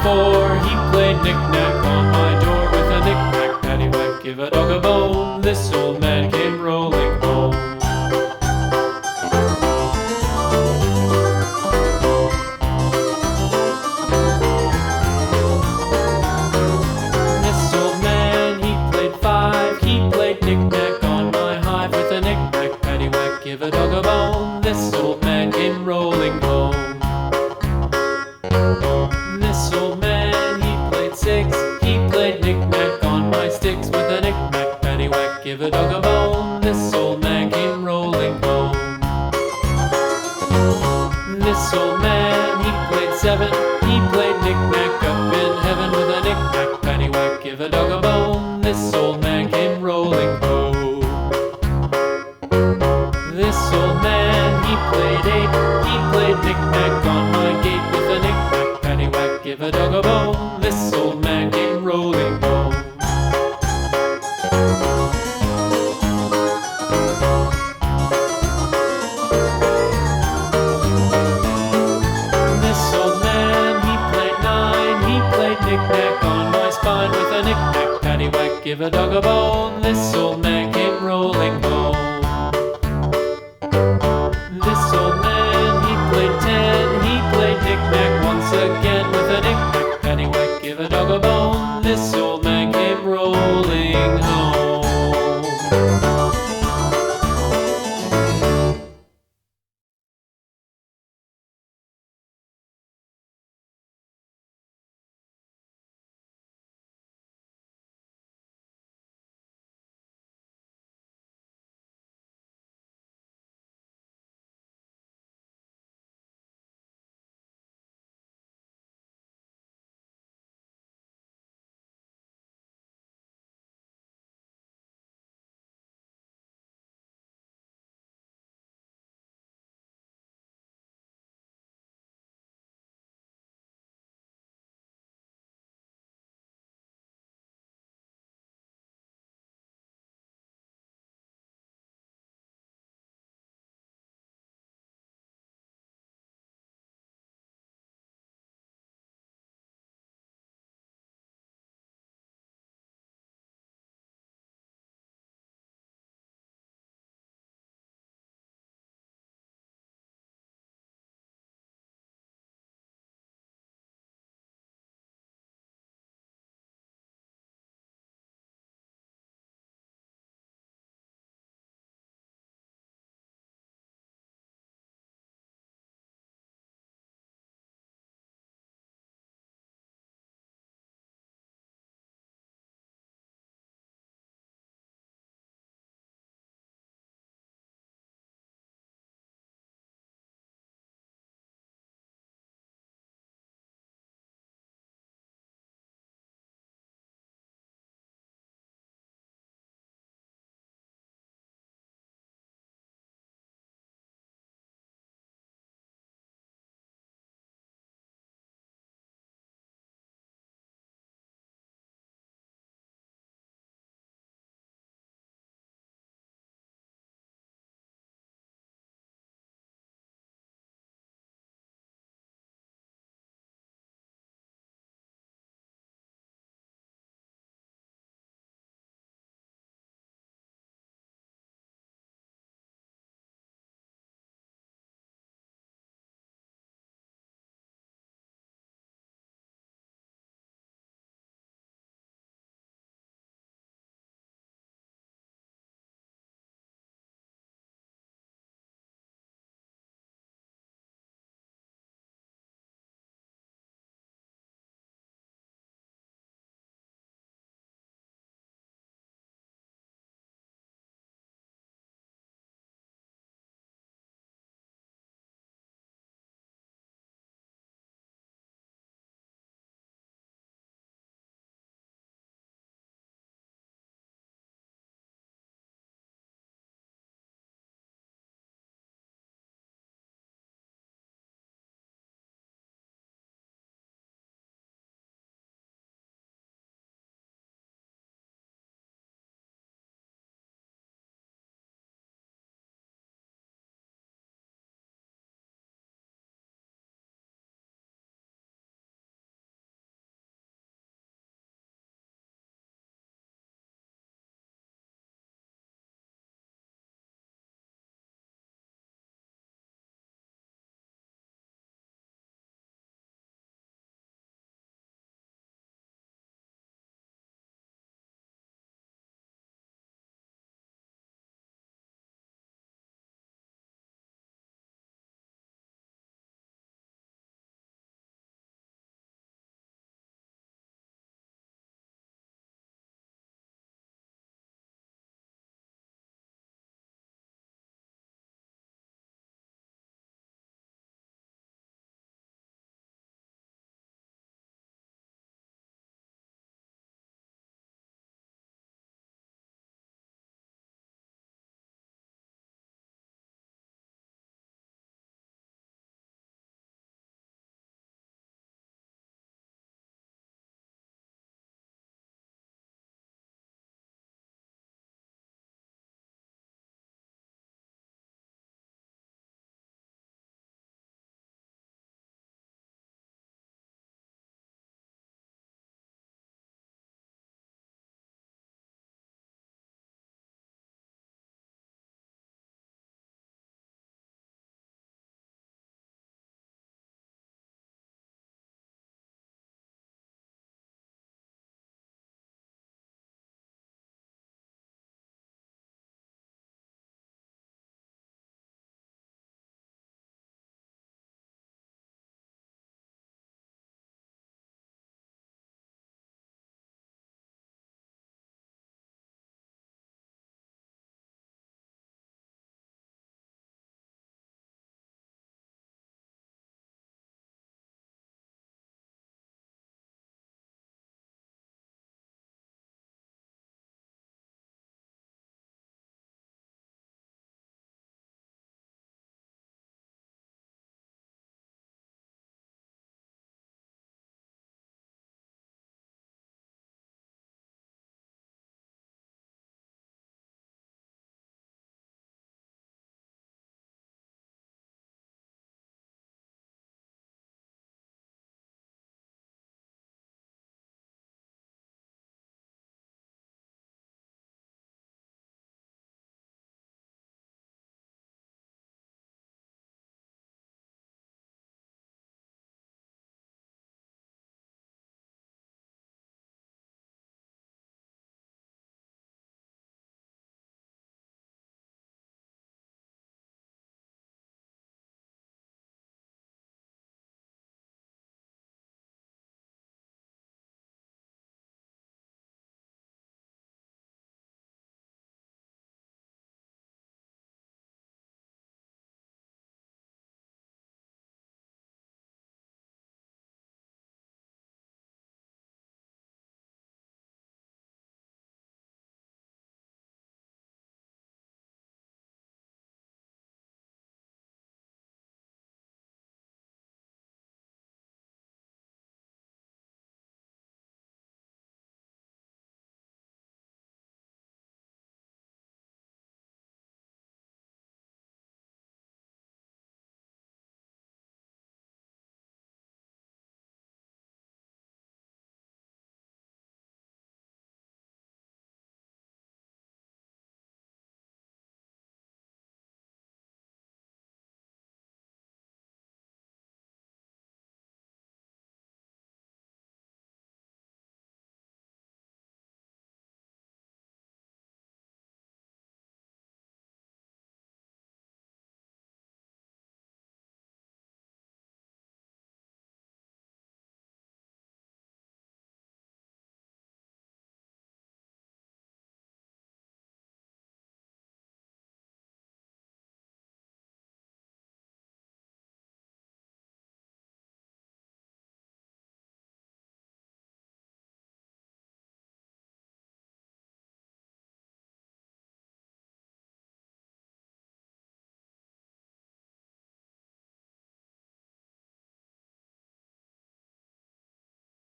before. He played knick-knack on my door with a knick-knack, paddywhack, give a dog a bone. This old man came rolling home. This old man, he played five. He played knick-knack on my hive with a knick-knack, paddywhack, give a dog a bone. This old man came rolling home. This old man, he played six. He played knick-knack on my sticks with a knick-knack, paddywhack, give a dog a bone. This old man came rolling home. This old man, he played seven. He played knick-knack up in heaven with a knick-knack, paddywhack, give a dog a bone. This old man came rolling home. This old man, he played eight. He played knick-knack on my gate with a knick-knack, paddywhack, give a dog a bone. This old man came rolling home. This old man, he played nine. He played knick-knack on my spine with a knick-knack, paddywhack, give a dog a bone. This old man came rolling home.